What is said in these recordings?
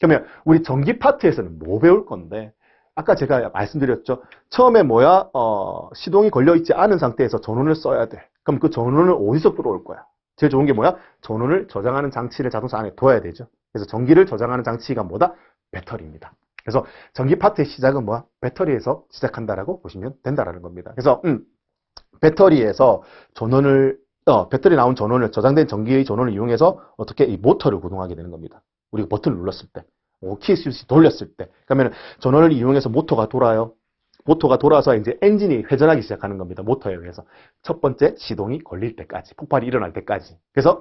그러면 우리 전기 파트에서는 뭐 배울 건데, 아까 제가 말씀드렸죠. 처음에 시동이 걸려있지 않은 상태에서 전원을 써야 돼. 그럼 그 전원은 어디서 들어올 거야? 제일 좋은 게 뭐야? 전원을 저장하는 장치를 자동차 안에 둬야 되죠. 그래서 전기를 저장하는 장치가 뭐다? 배터리입니다. 그래서 전기 파트의 시작은 뭐야? 배터리에서 시작한다라고 보시면 된다라는 겁니다. 그래서 배터리에서 배터리 나온 전원을, 저장된 전기의 전원을 이용해서 어떻게 이 모터를 구동하게 되는 겁니다. 우리가 버튼을 눌렀을 때, 키 스위치 돌렸을 때, 그러면 전원을 이용해서 모터가 돌아요. 모터가 돌아서 이제 엔진이 회전하기 시작하는 겁니다. 모터에 의해서. 첫 번째 시동이 걸릴 때까지, 폭발이 일어날 때까지. 그래서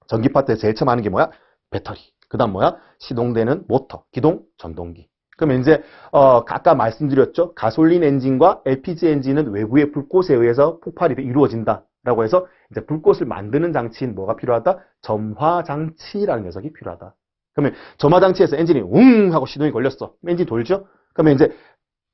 전기 파트에 제일 처음 하는 게 뭐야? 배터리. 그 다음 뭐야? 시동되는 모터, 기동 전동기. 그러면 이제 아까 말씀드렸죠. 가솔린 엔진과 LPG 엔진은 외부의 불꽃에 의해서 폭발이 이루어진다라고 해서 이제 불꽃을 만드는 장치인 뭐가 필요하다? 점화 장치라는 녀석이 필요하다. 그러면 점화 장치에서 엔진이 웅 하고 시동이 걸렸어. 엔진 돌죠? 그러면 이제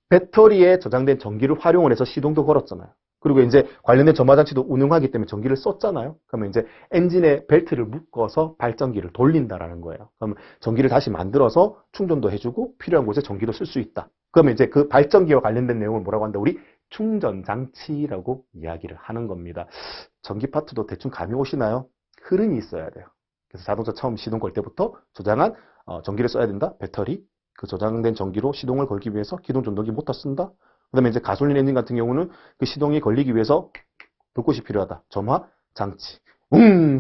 배터리에 저장된 전기를 활용을 해서 시동도 걸었잖아요. 그리고 이제 관련된 점화 장치도 운영하기 때문에 전기를 썼잖아요. 그러면 이제 엔진에 벨트를 묶어서 발전기를 돌린다라는 거예요. 그러면 전기를 다시 만들어서 충전도 해주고 필요한 곳에 전기도 쓸 수 있다. 그러면 이제 그 발전기와 관련된 내용을 뭐라고 한다? 우리 충전 장치라고 이야기를 하는 겁니다. 전기 파트도 대충 감이 오시나요? 흐름이 있어야 돼요. 그래서 자동차 처음 시동 걸 때부터 저장한 전기를 써야 된다. 배터리. 그 저장된 전기로 시동을 걸기 위해서 기동 전동기 모터 쓴다. 그 다음에 이제 가솔린 엔진 같은 경우는 그 시동이 걸리기 위해서 불꽃이 필요하다. 점화 장치.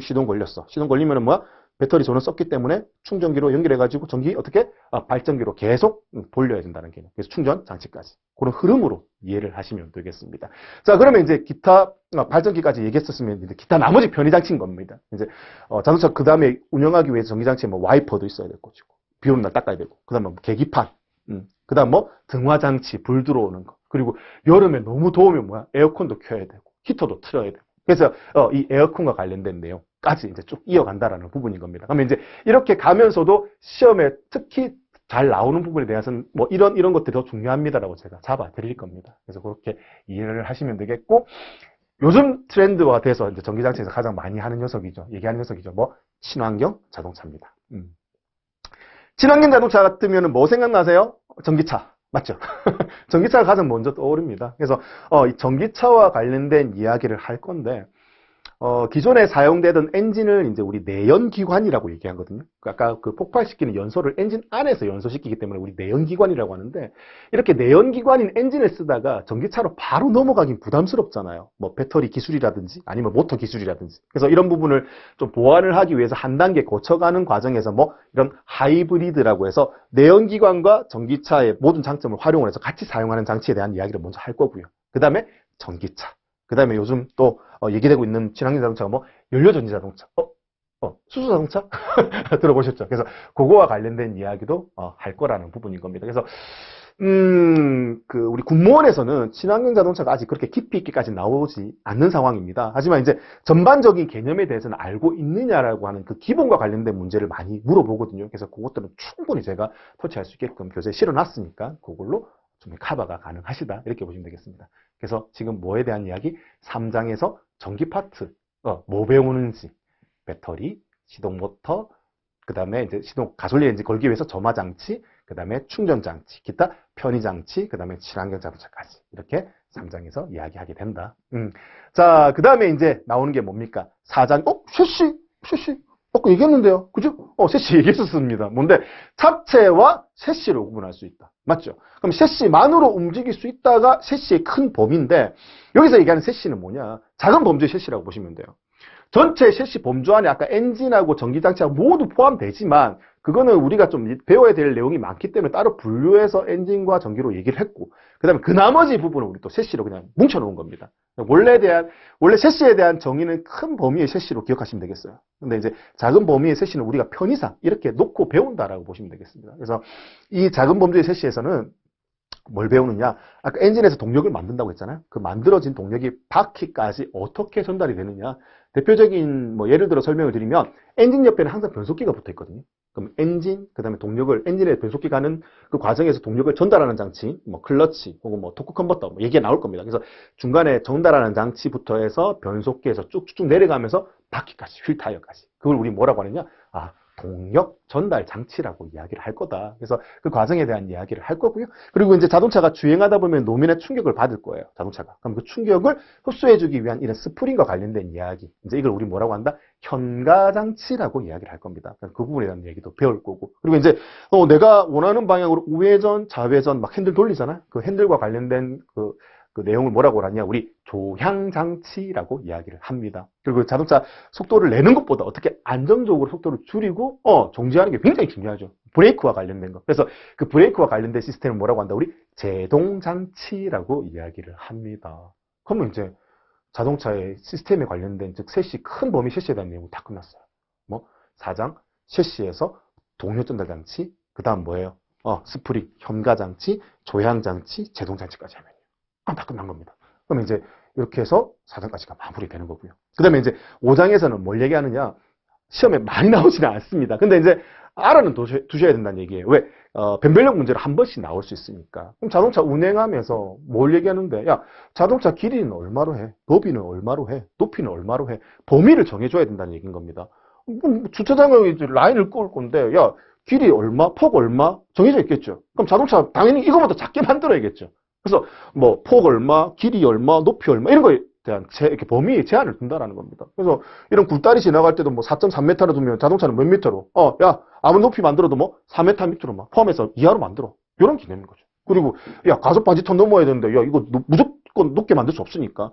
시동 걸렸어. 시동 걸리면은 뭐야? 배터리 전원 썼기 때문에 충전기로 연결해가지고 전기 어떻게? 발전기로 계속 돌려야 된다는 개념. 그래서 충전 장치까지. 그런 흐름으로 이해를 하시면 되겠습니다. 자, 그러면 이제 기타 발전기까지 얘기했었으면 이제 기타 나머지 편의 장치인 겁니다. 이제 자동차 그 다음에 운영하기 위해서 전기 장치에 뭐 와이퍼도 있어야 될 것이고, 비 오는 날 닦아야 되고, 그 다음에 뭐 계기판, 그 다음 뭐 등화 장치, 불 들어오는 거. 그리고 여름에 너무 더우면 뭐야? 에어컨도 켜야 되고, 히터도 틀어야 되고. 그래서 이 에어컨과 관련된 내용까지 이제 쭉 이어간다라는 부분인 겁니다. 그러면 이제 이렇게 가면서도 시험에 특히 잘 나오는 부분에 대해서는 뭐 이런 것들이 더 중요합니다라고 제가 잡아 드릴 겁니다. 그래서 그렇게 이해를 하시면 되겠고, 요즘 트렌드화 돼서 이제 전기장치에서 가장 많이 하는 녀석이죠. 얘기하는 녀석이죠. 뭐 친환경 자동차입니다. 친환경 자동차 같으면 뭐 생각나세요? 전기차. 맞죠? 전기차가 가장 먼저 떠오릅니다. 그래서 이 전기차와 관련된 이야기를 할 건데, 기존에 사용되던 엔진을 이제 우리 내연기관이라고 얘기하거든요. 아까 그 폭발시키는 연소를 엔진 안에서 연소시키기 때문에 우리 내연기관이라고 하는데, 이렇게 내연기관인 엔진을 쓰다가 전기차로 바로 넘어가긴 부담스럽잖아요. 뭐 배터리 기술이라든지 아니면 모터 기술이라든지. 그래서 이런 부분을 좀 보완을 하기 위해서 한 단계 거쳐가는 과정에서 뭐 이런 하이브리드라고 해서 내연기관과 전기차의 모든 장점을 활용을 해서 같이 사용하는 장치에 대한 이야기를 먼저 할 거고요. 그 다음에 전기차. 그 다음에 요즘 또 얘기되고 있는 친환경 자동차가 뭐 연료전지 자동차, 수소 자동차 들어보셨죠? 그래서 그거와 관련된 이야기도 할 거라는 부분인 겁니다. 그래서 우리 군무원에서는 친환경 자동차가 아직 그렇게 깊이 있게까지 나오지 않는 상황입니다. 하지만 이제 전반적인 개념에 대해서는 알고 있느냐라고 하는 그 기본과 관련된 문제를 많이 물어보거든요. 그래서 그것들은 충분히 제가 터치할 수 있게끔 교재에 실어놨으니까 그걸로 좀 커버가 가능하시다. 이렇게 보시면 되겠습니다. 그래서 지금 뭐에 대한 이야기? 3장에서 전기 파트, 뭐 배우는지, 배터리, 시동 모터, 그 다음에 이제 가솔린 엔진 걸기 위해서 점화 장치, 그 다음에 충전 장치, 기타 편의 장치, 그 다음에 친환경 자동차까지 이렇게 3장에서 이야기하게 된다. 자, 그 다음에 이제 나오는 게 뭡니까? 4장, 셰시. 아까 얘기했는데요. 그죠? 셰시 얘기했었습니다. 뭔데? 차체와 셰시로 구분할 수 있다. 맞죠? 그럼 셰시만으로 움직일 수 있다가 셰시의 큰 범위인데, 여기서 얘기하는 셰시는 뭐냐? 작은 범주의 셰시라고 보시면 돼요. 전체 셰시 범주 안에 아까 엔진하고 전기장치하고 모두 포함되지만, 그거는 우리가 좀 배워야 될 내용이 많기 때문에 따로 분류해서 엔진과 전기로 얘기를 했고, 그 다음에 그 나머지 부분은 우리 또 셰시로 그냥 뭉쳐놓은 겁니다. 원래 셰시에 대한 정의는 큰 범위의 셰시로 기억하시면 되겠어요. 근데 이제 작은 범위의 셰시는 우리가 편의상 이렇게 놓고 배운다라고 보시면 되겠습니다. 그래서 이 작은 범주의 셰시에서는 뭘 배우느냐? 아까 엔진에서 동력을 만든다고 했잖아요. 그 만들어진 동력이 바퀴까지 어떻게 전달이 되느냐? 대표적인 뭐 예를 들어 설명을 드리면 엔진 옆에는 항상 변속기가 붙어 있거든요. 그럼 엔진, 그 다음에 동력을 엔진에 변속기 가는 그 과정에서 동력을 전달하는 장치, 뭐 클러치 혹은 뭐 토크 컨버터 뭐 얘기가 나올 겁니다. 그래서 중간에 전달하는 장치부터 해서 변속기에서 쭉쭉 내려가면서 바퀴까지, 휠 타이어까지. 그걸 우리 뭐라고 하느냐? 동력 전달 장치라고 이야기를 할 거다. 그래서 그 과정에 대한 이야기를 할 거고요. 그리고 이제 자동차가 주행하다 보면 노면의 충격을 받을 거예요. 자동차가. 그럼 그 충격을 흡수해주기 위한 이런 스프링과 관련된 이야기. 이제 이걸 우리 뭐라고 한다? 현가 장치라고 이야기를 할 겁니다. 그 부분에 대한 얘기도 배울 거고. 그리고 이제 내가 원하는 방향으로 우회전, 좌회전 막 핸들 돌리잖아요. 그 핸들과 관련된 그 내용을 뭐라고 하냐? 우리 조향장치라고 이야기를 합니다. 그리고 자동차 속도를 내는 것보다 어떻게 안정적으로 속도를 줄이고 정지하는 게 굉장히 중요하죠. 브레이크와 관련된 거. 그래서 그 브레이크와 관련된 시스템을 뭐라고 한다? 우리 제동장치라고 이야기를 합니다. 그러면 이제 자동차의 시스템에 관련된 즉 셰시, 큰 범위 셰시에 대한 내용이 다 끝났어요. 뭐 사장, 셰시에서 동력 전달 장치, 그 다음 뭐예요? 스프링, 현가장치, 조향장치, 제동장치까지 하면요. 다 끝난 겁니다. 그러면 이제 이렇게 해서 4장까지가 마무리되는 거고요. 그 다음에 이제 5장에서는 뭘 얘기하느냐? 시험에 많이 나오지는 않습니다. 근데 이제 알아는 두셔야 된다는 얘기예요. 왜? 변별력 문제로 한 번씩 나올 수 있으니까. 그럼 자동차 운행하면서 뭘 얘기하는데, 야, 자동차 길이는 얼마로 해? 너비는 얼마로 해? 높이는 얼마로 해? 범위를 정해줘야 된다는 얘기인 겁니다. 주차장에 이제 라인을 끄을 건데, 야, 길이 얼마, 폭 얼마 정해져 있겠죠. 그럼 자동차 당연히 이거보다 작게 만들어야겠죠. 그래서 뭐 폭 얼마, 길이 얼마, 높이 얼마 이런 거에 대한 이렇게 범위 제한을 둔다라는 겁니다. 그래서 이런 굴다리 지나갈 때도 뭐 4.3m로 두면 자동차는 몇 미터로? 야, 아무 높이 만들어도 뭐 4m 밑으로 포함해서 이하로 만들어. 이런 개념인 거죠. 그리고 야, 가속 방지턱 넘어야 되는데 야, 이거 무조건 높게 만들 수 없으니까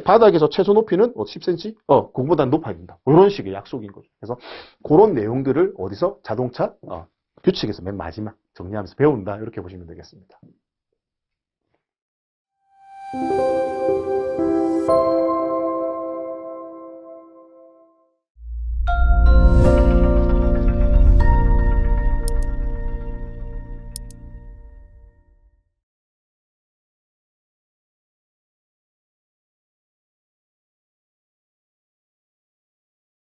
바닥에서 최소 높이는 10cm? 그거보다는 높아야 된다. 이런 식의 약속인 거죠. 그래서 그런 내용들을 어디서 자동차 규칙에서 맨 마지막 정리하면서 배운다. 이렇게 보시면 되겠습니다.